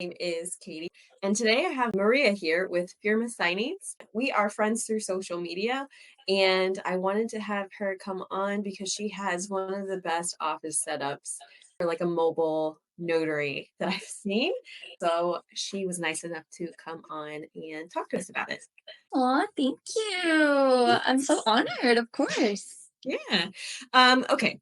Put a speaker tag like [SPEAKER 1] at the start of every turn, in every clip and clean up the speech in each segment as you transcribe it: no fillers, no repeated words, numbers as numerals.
[SPEAKER 1] Name is Katie, and today I have Maria here with Firma Signings. We are friends through social media, and I wanted to have her come on because she has one of the best office setups for like a mobile notary that I've seen. So she was nice enough to come on and talk to us about it.
[SPEAKER 2] Aw, thank you. I'm so honored, of course.
[SPEAKER 1] Yeah. Okay.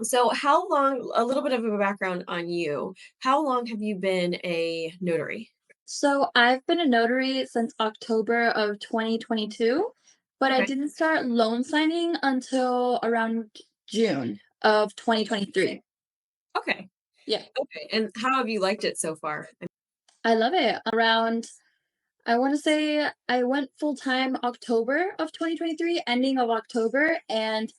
[SPEAKER 1] So how long, a little bit of a background on you. How long have you been a notary?
[SPEAKER 2] So I've been a notary since October of 2022, but I
[SPEAKER 1] Okay.
[SPEAKER 2] didn't start loan signing until around June of 2023.
[SPEAKER 1] Okay.
[SPEAKER 2] Yeah,
[SPEAKER 1] Okay, and how have you liked it so far?
[SPEAKER 2] I love it. I want to say I went full time October of 2023, ending of October, and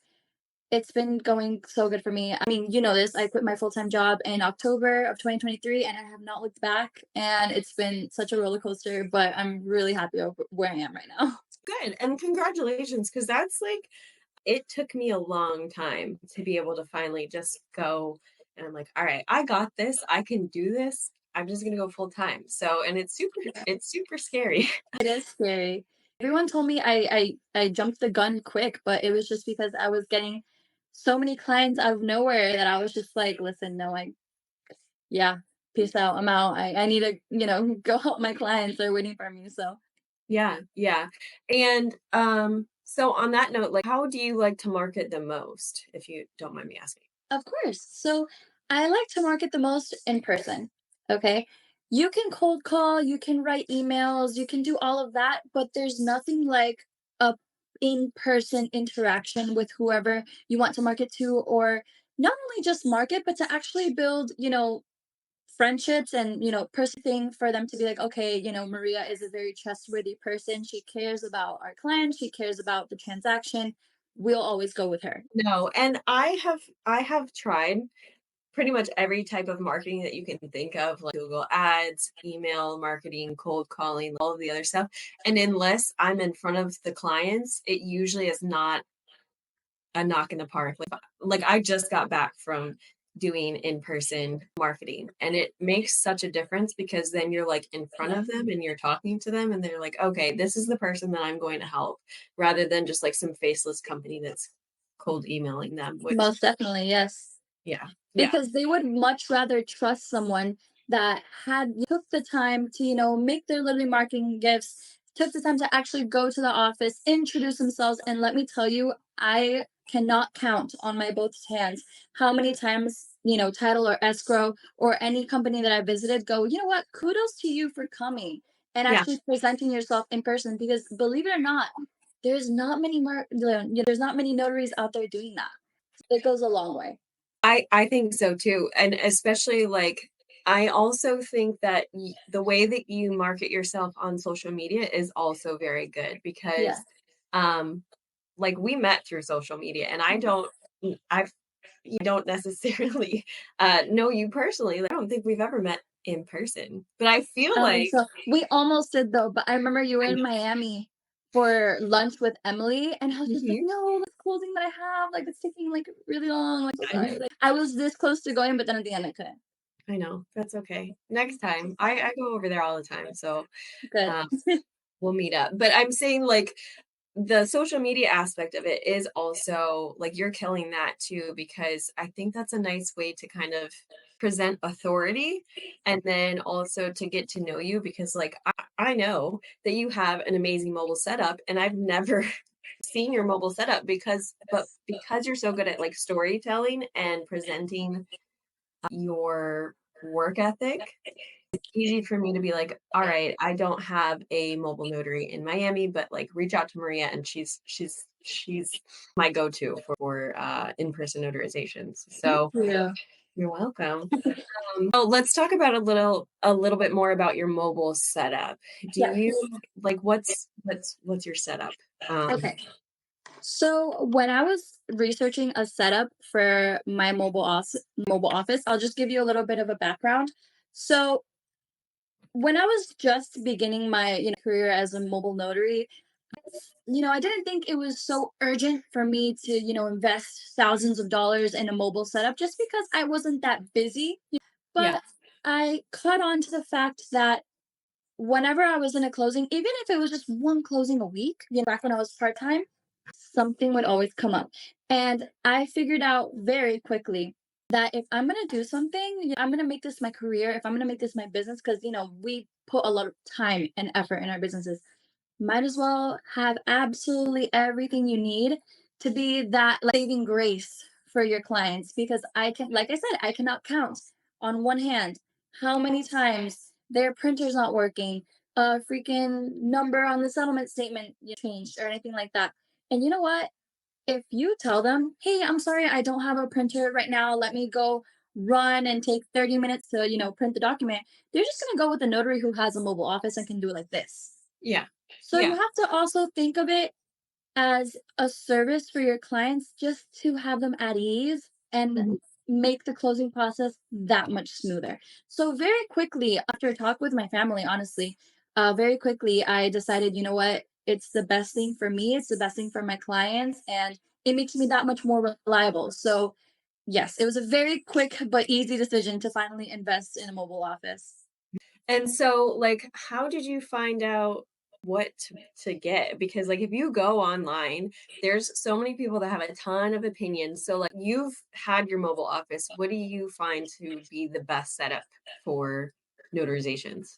[SPEAKER 2] it's been going so good for me. I mean, you know this. I quit my full-time job in October of 2023 and I have not looked back. And it's been such a roller coaster, but I'm really happy over where I am right now.
[SPEAKER 1] Good, and congratulations, because that's like it took me a long time to be able to finally just go and I'm like, "All right, I got this. I can do this. I'm just gonna go full time." So, and it's super scary.
[SPEAKER 2] It is scary. Everyone told me I jumped the gun quick, but it was just because I was getting so many clients out of nowhere that I was just like, listen, no, yeah, peace out. I'm out. I need to, go help my clients. They're waiting for me. So
[SPEAKER 1] Yeah, yeah. And, so on that note, like, how do you like to market the most, if you don't mind me asking?
[SPEAKER 2] of course. So I like to market the most in person. Okay. You can cold call, you can write emails, you can do all of that, but there's nothing like a in-person interaction with whoever you want to market to, or not only just market, but to actually build, friendships and, person thing for them to be like, okay, Maria is a very trustworthy person. She cares about our clients, she cares about the transaction. We'll always go with her.
[SPEAKER 1] No, and I have tried pretty much every type of marketing that you can think of, like Google Ads, email marketing, cold calling, all of the other stuff. And unless I'm in front of the clients, it usually is not a knock in the park. Like I just got back from doing in-person marketing and it makes such a difference because then you're like in front
[SPEAKER 2] Yeah.
[SPEAKER 1] of them and you're talking to them and they're like, okay, this is the person that I'm going to help rather than just like some faceless company that's cold emailing them, which
[SPEAKER 2] Most definitely, yes.
[SPEAKER 1] yeah, yeah,
[SPEAKER 2] Because they would much rather trust someone that had took the time to, make their literally marketing gifts, took the time to actually go to the office, introduce themselves, and let me tell you, I cannot count on my both hands how many times, title or escrow or any company that I visited go, you know what, kudos to you for coming and
[SPEAKER 1] yeah.
[SPEAKER 2] actually presenting yourself in person because believe it or not, there's not many notaries out there doing that. It goes a long way.
[SPEAKER 1] I think so too, and especially, like, I also think that the way that you market yourself on social media is also very good
[SPEAKER 2] Yeah.
[SPEAKER 1] because, um, like, we met through social media, and I've you don't necessarily, know you personally, like, I don't think we've ever met in person, but I feel
[SPEAKER 2] I don't think
[SPEAKER 1] like
[SPEAKER 2] so. We almost did though, but I remember you were
[SPEAKER 1] I
[SPEAKER 2] in Miami for lunch with Emily, and I was just like,
[SPEAKER 1] Mhm.
[SPEAKER 2] "No, this closing that I have, like, it's taking like really long. Like, so
[SPEAKER 1] I
[SPEAKER 2] sorry." Like, I was this close to going, but then at the end, I couldn't.
[SPEAKER 1] I know, that's okay. Next time, I go over there all the time, so,
[SPEAKER 2] Good.
[SPEAKER 1] um, we'll meet up, but I'm saying, like, the social media aspect of it is also like you're killing that too because I think that's a nice way to kind of present authority and then also to get to know you because like I know that you have an amazing mobile setup and I've never seen your mobile setup because you're so good at like storytelling and presenting your work ethic, easy for me to be like, all right, I don't have a mobile notary in Miami, but like reach out to Maria and she's my go-to for in-person notarizations.
[SPEAKER 2] Thank
[SPEAKER 1] So
[SPEAKER 2] you.
[SPEAKER 1] you're welcome. Oh, let's talk about a little bit more about your mobile setup. Do
[SPEAKER 2] Yes.
[SPEAKER 1] you like what's your setup?
[SPEAKER 2] Okay. So when I was researching a setup for my mobile office, I'll just give you a little bit of a background. So when I was just beginning my career as a mobile notary, I didn't think it was so urgent for me to, invest thousands of dollars in a mobile setup just because I wasn't that busy.
[SPEAKER 1] Yeah.
[SPEAKER 2] But I caught on to the fact that whenever I was in a closing, even if it was just one closing a week, back when I was part time, something would always come up. And I figured out very quickly that if I'm going to do something, I'm going to make this my career, if I'm going to make this my business, because, we put a lot of time and effort in our businesses, might as well have absolutely everything you need to be that like, saving grace for your clients. Because I can, like I said, I cannot count on one hand how many times their printer's not working, a freaking number on the settlement statement changed, or anything like that. And you know what? If you tell them, hey, I'm sorry, I don't have a printer right now, let me go run and take 30 minutes to, print the document, they're just going to go with a notary who has a mobile office and can do it like this.
[SPEAKER 1] Yeah.
[SPEAKER 2] So you
[SPEAKER 1] Yeah.
[SPEAKER 2] have to also think of it as a service for your clients, just to have them at ease and
[SPEAKER 1] Mhm.
[SPEAKER 2] make the closing process that much smoother. So very quickly, after a talk with my family, honestly, very quickly I decided, you know what, it's the best thing for me, it's the best thing for my clients, and it makes me that much more reliable. So yes, it was a very quick but easy decision to finally invest in a mobile office.
[SPEAKER 1] And so, like, how did you find out what to get? Because, like, if you go online, there's so many people that have a ton of opinions. So, like, you've had your mobile office. What do you find to be the best setup for notarizations?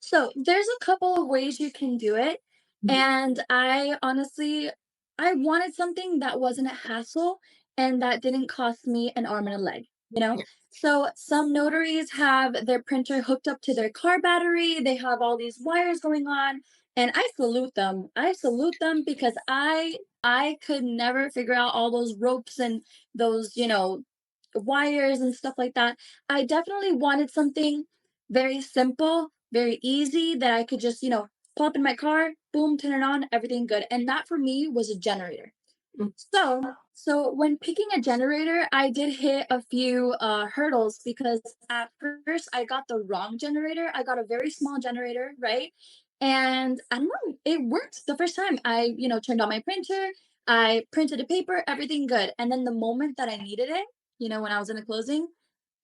[SPEAKER 2] So there's a couple of ways you can do it.
[SPEAKER 1] Mhm.
[SPEAKER 2] And I honestly, I wanted something that wasn't a hassle and that didn't cost me an arm and a leg, you know?
[SPEAKER 1] Yeah.
[SPEAKER 2] So some notaries have their printer hooked up to their car battery. They have all these wires going on. And I salute them. I salute them because I could never figure out all those ropes and those, wires and stuff like that. I definitely wanted something very simple, very easy that I could just, pop in my car, boom, turn it on, everything good. And that for me was a generator.
[SPEAKER 1] Mm.
[SPEAKER 2] So when picking a generator, I did hit a few hurdles because at first I got the wrong generator. I got a very small generator, right? And I don't know, it worked the first time. I, turned on my printer, I printed a paper, everything good. And then the moment that I needed it, when I was in a closing,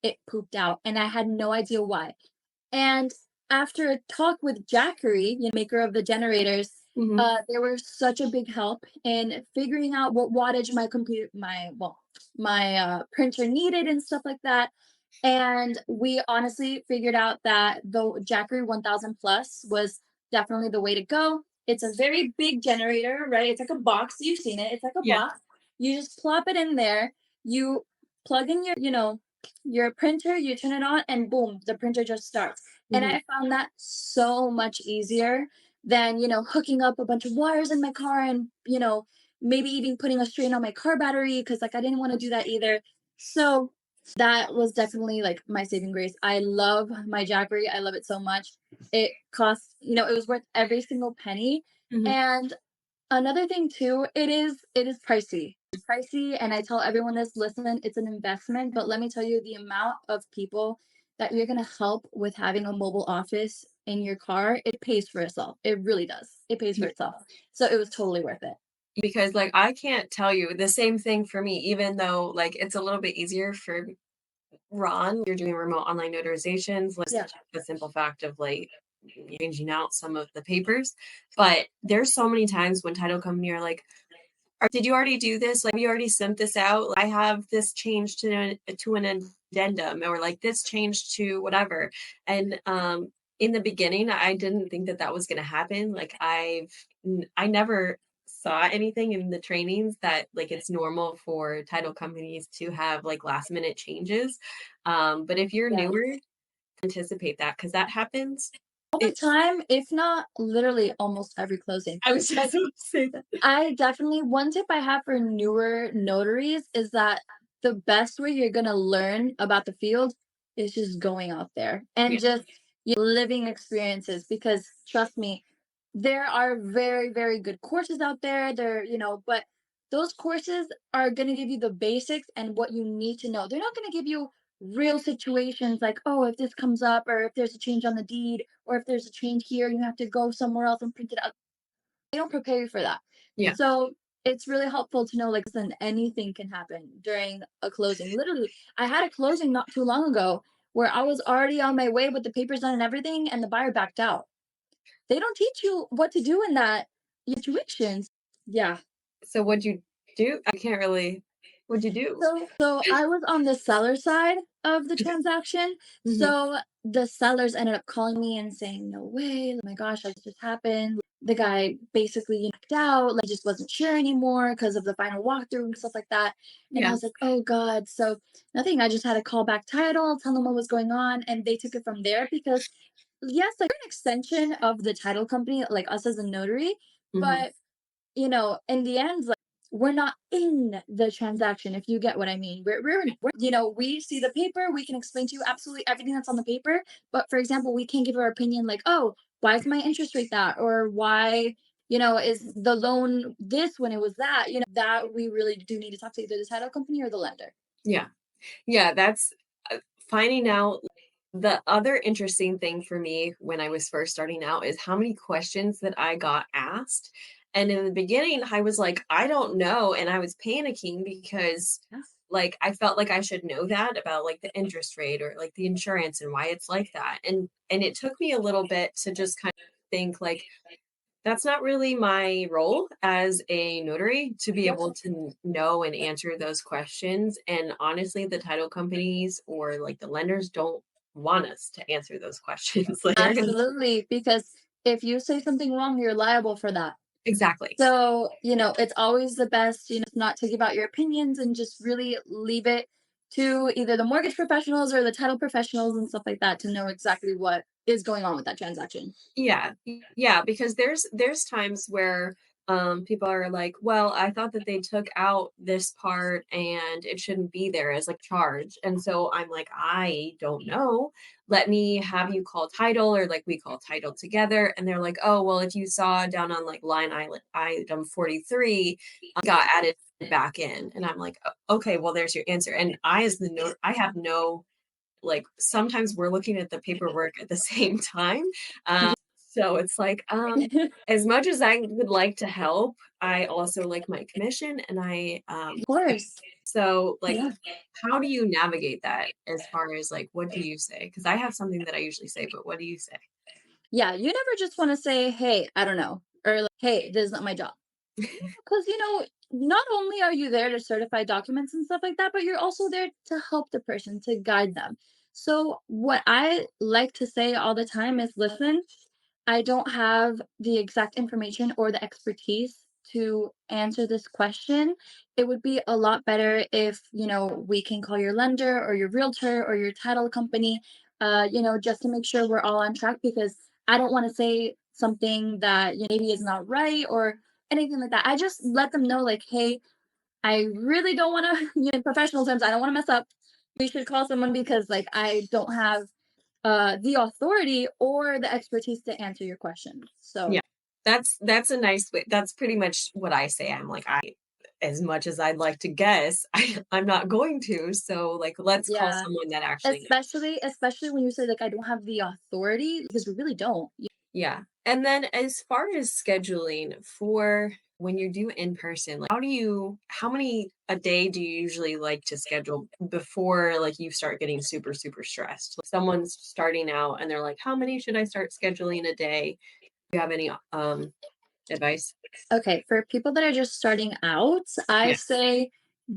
[SPEAKER 2] it pooped out, and I had no idea why. And after a talk with Jackery, maker of the generators,
[SPEAKER 1] Mhm.
[SPEAKER 2] they were such a big help in figuring out what wattage my printer needed and stuff like that. And we honestly figured out that the Jackery 1000 Plus was definitely the way to go. It's a very big generator, right? It's like a box. You've seen it. It's like a
[SPEAKER 1] Yeah.
[SPEAKER 2] box. You just plop it in there. You plug in your printer, you turn it on, and boom, the printer just starts. And
[SPEAKER 1] Mhm.
[SPEAKER 2] I found that so much easier than, hooking up a bunch of wires in my car and, maybe even putting a strain on my car battery because like I didn't want to do that either. So that was definitely like my saving grace. I love my Jackery. I love it so much. It costs, it was worth every single penny.
[SPEAKER 1] Mhm.
[SPEAKER 2] And another thing too, it is pricey. It's pricey, and I tell everyone this, listen, it's an investment, but let me tell you the amount of people that you're going to help with having a mobile office in your car, it pays for itself. It really does. It pays for itself. So it was totally worth it.
[SPEAKER 1] Because, like, I can't tell you the same thing for me, even though, like, it's a little bit easier for Ron, you're doing remote online notarizations, like
[SPEAKER 2] Yeah.
[SPEAKER 1] the simple fact of like changing out some of the papers. But there's so many times when title company are like, Did you already do this? Like, have you already sent this out? Like, I have this changed to an addendum, or like this changed to whatever." And in the beginning, I didn't think that that was going to happen. Like, I never saw anything in the trainings that like it's normal for title companies to have like last minute changes. But if you're
[SPEAKER 2] Yeah.
[SPEAKER 1] newer, anticipate that because that happens.
[SPEAKER 2] All the
[SPEAKER 1] It.
[SPEAKER 2] time, if not literally almost every closing.
[SPEAKER 1] I was just
[SPEAKER 2] Like
[SPEAKER 1] about to say that.
[SPEAKER 2] I definitely one tip I have for newer notaries is that the best way you're gonna learn about the field is just going out there and
[SPEAKER 1] Yeah.
[SPEAKER 2] just living experiences, because trust me, there are very, very good courses out there. But those courses are gonna give you the basics and what you need to know. They're not gonna give you real situations like, oh, if this comes up, or if there's a change on the deed, or if there's a change here, you have to go somewhere else and print it out. They don't prepare you for that.
[SPEAKER 1] Yeah.
[SPEAKER 2] So it's really helpful to know, like, listen, anything can happen during a closing. Literally, I had a closing not too long ago where I was already on my way with the papers done and everything, and the buyer backed out. They don't teach you what to do in that situations. Yeah.
[SPEAKER 1] So what'd you do? I can't really what'd you do?
[SPEAKER 2] So I was on the seller side of the transaction.
[SPEAKER 1] Mhm.
[SPEAKER 2] So the sellers ended up calling me and saying, "No way! Oh my gosh, that just happened." The guy basically backed out, like just wasn't sure anymore because of the final walkthrough and stuff like that. And I
[SPEAKER 1] Yeah.
[SPEAKER 2] was like, "Oh God!" So nothing. I just had to call back title, tell them what was going on, and they took it from there because yes, like we're an extension of the title company, like us as a notary,
[SPEAKER 1] Mhm.
[SPEAKER 2] but in the end, like we're not in the transaction, if you get what I mean. We see the paper, we can explain to you absolutely everything that's on the paper. But for example, we can't give our opinion like, oh, why is my interest rate that? Or why, is the loan this when it was that? That we really do need to talk to either the title company or the lender.
[SPEAKER 1] Yeah. Yeah, that's finding out the other interesting thing for me when I was first starting out is how many questions that I got asked. And in the beginning, I was like, I don't know. And I was panicking because
[SPEAKER 2] Yeah.
[SPEAKER 1] like I felt like I should know that about like the interest rate or like the insurance and why it's like that. And it took me a little bit to just kind of think like that's not really my role as a notary to be
[SPEAKER 2] Yep.
[SPEAKER 1] able to know and answer those questions. And honestly, the title companies or like the lenders don't want us to answer those questions. Like they're going to,
[SPEAKER 2] Absolutely. Because if you say something wrong, you're liable for that.
[SPEAKER 1] exactly.
[SPEAKER 2] So, it's always the best, not to give out your opinions and just really leave it to either the mortgage professionals or the title professionals and stuff like that to know exactly what is going on with that transaction.
[SPEAKER 1] Yeah. Yeah, because there's times where people are like, "Well, I thought that they took out this part and it shouldn't be there as like charge." And so I'm like, "I don't know. Let me have you call title or like we call title together." And they're like, "Oh, well, if you saw down on like line item 43, got added back in." And I'm like, Okay, well, there's your answer." And I as the note I have no like sometimes we're looking at the paperwork at the same time. So it's like, as much as I would like to help, I also like my commission and
[SPEAKER 2] Of course.
[SPEAKER 1] so like
[SPEAKER 2] Yeah.
[SPEAKER 1] how do you navigate that as far as like what do you say? Because I have something that I usually say, but what do you say?
[SPEAKER 2] Yeah. You never just want to say, hey, I don't know, or like, hey, this is not my job. Because, not only are you there to certify documents and stuff like that, but you're also there to help the person, to guide them. So, what I like to say all the time is listen, I don't have the exact information or the expertise to answer this question. It would be a lot better if, we can call your lender or your realtor or your title company, just to make sure we're all on track because I don't want to say something that maybe is not right or anything like that. I just let them know, like, hey, I really don't want to, in professional terms, I don't want to mess up. We should call someone because, like, I don't have the authority or the expertise to answer your questions.
[SPEAKER 1] Yeah.
[SPEAKER 2] So,
[SPEAKER 1] That's a nice way. That's pretty much what I say. I'm like, I as much as I'd like to guess, I'm not going to. So like let's call
[SPEAKER 2] yeah,
[SPEAKER 1] someone that actually knows.
[SPEAKER 2] especially when you say like I don't have the authority because we really don't.
[SPEAKER 1] Yeah. And then as far as scheduling for when you do in person, like how many a day do you usually like to schedule before like you start getting super, super stressed? Like someone's starting out and they're like, how many should I start scheduling a day? Do you have any advice?
[SPEAKER 2] Okay, for people that are just starting out, I
[SPEAKER 1] Yeah.
[SPEAKER 2] say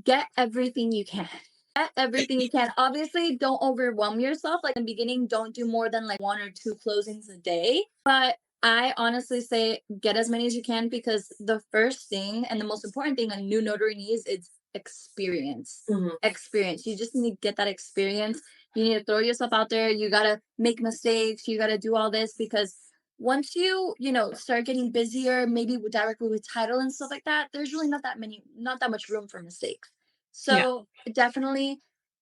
[SPEAKER 2] get everything you can. Get everything you can. Obviously, don't overwhelm yourself. Like in the beginning, don't do more than like one or two closings a day. But I honestly say get as many as you can because the first thing and the most important thing a new notary needs is experience.
[SPEAKER 1] Mhm.
[SPEAKER 2] Experience. You just need to get that experience. You need to throw yourself out there. You got to make mistakes. You got to do all this because once start getting busier, maybe directly with title and stuff like that, there's really not that much room for mistakes.
[SPEAKER 1] Yeah.
[SPEAKER 2] So definitely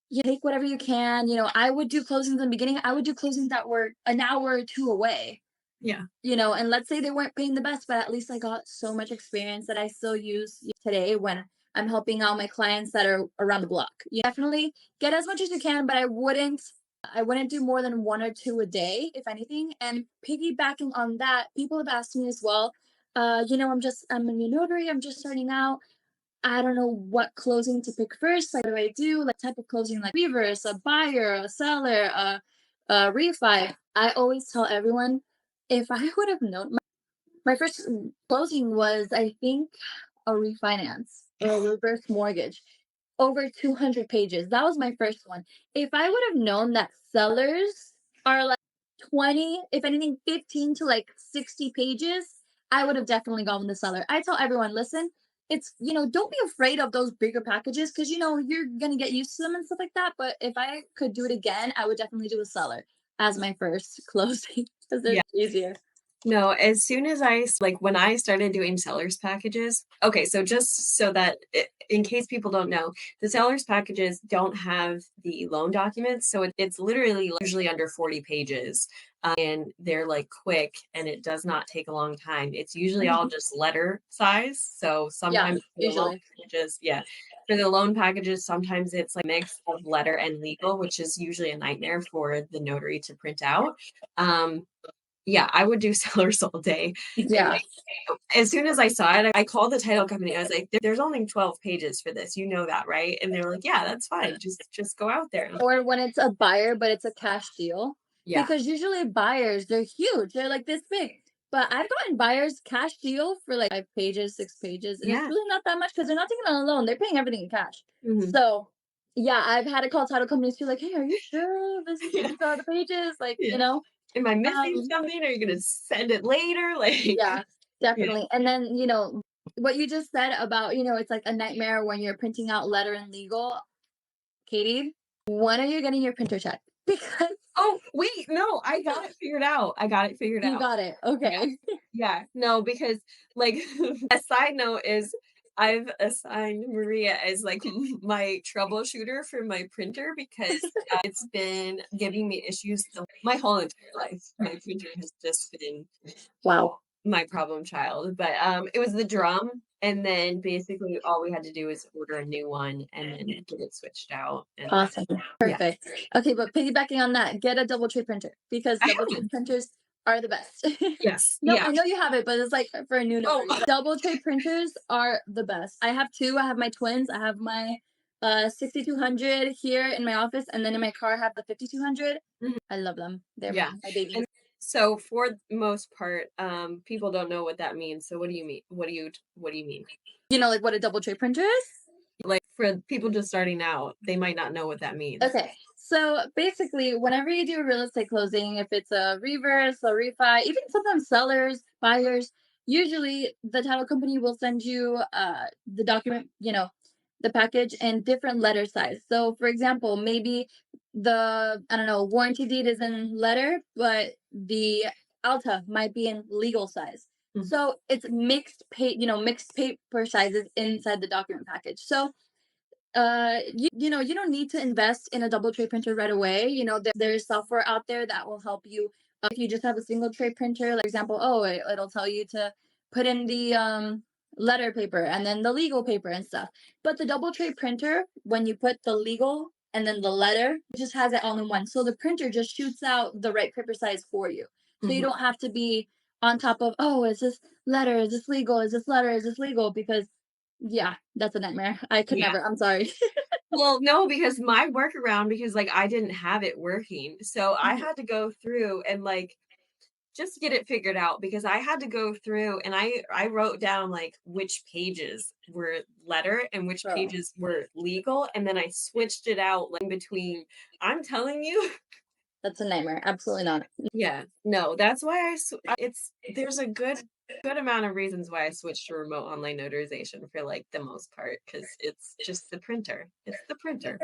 [SPEAKER 2] you take whatever you can. I would do closings in the beginning. I would do closings that were an hour or two away,
[SPEAKER 1] Yeah.
[SPEAKER 2] and let's say they weren't paying the best, but at least I got so much experience that I still use today when I'm helping out my clients that are around the block. You definitely get as much as you can, but I wouldn't do more than one or two a day, if anything. And piggybacking on that, people have asked me as well, I'm a new notary, I'm just starting out. I don't know what closing to pick first. Like, what do I do? Like, type of closing, like reverse, a buyer, a seller, a refi. I always tell everyone, if I would have known, my first closing was, I think, a refinance or a reverse mortgage, over 200 pages. That was my first one. If I would have known that sellers are like 20, if anything, 15 to like 60 pages, I would have definitely gone with the seller. I tell everyone, listen, don't be afraid of those bigger packages because, you're going to get used to them and stuff like that. But if I could do it again, I would definitely do a seller as my first closing because
[SPEAKER 1] Yeah.
[SPEAKER 2] it's easier.
[SPEAKER 1] No, as soon as like when I started doing sellers packages, okay, so just so that in case people don't know, the sellers packages don't have the loan documents. So it's literally usually under 40 pages. And they're like quick and it does not take a long time. It's usually all
[SPEAKER 2] Mhm.
[SPEAKER 1] just letter size. So
[SPEAKER 2] Yeah,
[SPEAKER 1] sometimes for the loan
[SPEAKER 2] usually.
[SPEAKER 1] packages, yeah, for the loan packages, sometimes it's like a mix of letter and legal, which is usually a nightmare for the notary to print out. Um, yeah, I would do sellers all day. And
[SPEAKER 2] Yeah.
[SPEAKER 1] as soon as I saw it, I called the title company. I was like, "There's only 12 pages for this. You know that, right?" And they're like, "Yeah, that's fine. Just go out there."
[SPEAKER 2] Or when it's a buyer, but it's a cash deal.
[SPEAKER 1] Yeah.
[SPEAKER 2] Because usually buyers, they're huge. They're like this big. But I've gotten buyers cash deal for like 5 pages, 6 pages, and it's
[SPEAKER 1] Yeah.
[SPEAKER 2] really not that much because they're not taking on a loan. They're paying everything in cash.
[SPEAKER 1] Mhm.
[SPEAKER 2] So yeah, I've had to call title companies to like, hey, are you sure
[SPEAKER 1] Yeah.
[SPEAKER 2] these are the pages? Like,
[SPEAKER 1] Yeah. Am I missing
[SPEAKER 2] um,
[SPEAKER 1] something? Are you gonna send it later? Like,
[SPEAKER 2] yeah,
[SPEAKER 1] yeah.
[SPEAKER 2] definitely. And then, what you just said about, it's like a nightmare when you're printing out letter and legal. Katie, when are you getting your printer checked? Because
[SPEAKER 1] Oh, wait, no, I got it figured out. I got it figured
[SPEAKER 2] you
[SPEAKER 1] out.
[SPEAKER 2] got it.
[SPEAKER 1] Yeah.
[SPEAKER 2] Okay.
[SPEAKER 1] Yeah, no, because like a side note is I've assigned Maria as like my troubleshooter for my printer because it's been giving me issues my whole entire life. My printer has just been
[SPEAKER 2] Wow.
[SPEAKER 1] my problem child. But it was the drum, and then basically all we had to do was order a new one and then get it switched out. And
[SPEAKER 2] Awesome.
[SPEAKER 1] yeah,
[SPEAKER 2] Perfect. Okay, but piggybacking on that, get a double tray printer because
[SPEAKER 1] I
[SPEAKER 2] double
[SPEAKER 1] have
[SPEAKER 2] tray
[SPEAKER 1] one.
[SPEAKER 2] printers are the best.
[SPEAKER 1] Yes,
[SPEAKER 2] No,
[SPEAKER 1] yeah.
[SPEAKER 2] I know you have it, but it's like for a new
[SPEAKER 1] Oh,
[SPEAKER 2] notary. Double tray printers are the best. I have two. I have my twins. I have my 6200 here in my office, and then in my car I have the 5200. I love them. They're
[SPEAKER 1] yeah.
[SPEAKER 2] my babies.
[SPEAKER 1] And so for the most part, people don't know what that means. So what do you mean? What do you mean?
[SPEAKER 2] You know, like what a double tray printer is?
[SPEAKER 1] Like for people just starting out, they might not know what that means.
[SPEAKER 2] Okay. So basically, whenever you do a real estate closing, if it's a reverse, a refi, even sometimes sellers, buyers, usually the title company will send you the document, the package in different letter size. So for example, maybe I don't know, warranty deed is in letter, but the Alta might be in legal size.
[SPEAKER 1] Mhm.
[SPEAKER 2] So it's mixed paper sizes inside the document package. So you don't need to invest in a double tray printer right away. There's software out there that will help you. If you just have a single tray printer, like example, it'll tell you to put in the letter paper and then the legal paper and stuff. But the double tray printer, when you put the legal and then the letter, it just has it all in one. So the printer just shoots out the right paper size for you. So you
[SPEAKER 1] Mhm.
[SPEAKER 2] don't have to be on top of, oh, is this letter, is this legal, is this letter, is this legal? Because yeah, that's a nightmare. I could
[SPEAKER 1] Yeah.
[SPEAKER 2] never. I'm sorry.
[SPEAKER 1] Well, no, because my workaround, because like I didn't have it working. So I
[SPEAKER 2] Mhm.
[SPEAKER 1] had to go through and like just get it figured out because I had to go through and I wrote down like which pages were letter and which
[SPEAKER 2] Bro,
[SPEAKER 1] pages were legal and then I switched it out like in between. I'm telling you.
[SPEAKER 2] that's a nightmare. Absolutely not.
[SPEAKER 1] Yeah. No, that's why it's there's a good amount of reasons why I switched to remote online notarization for like the most part cuz it's just the printer. It's the printer.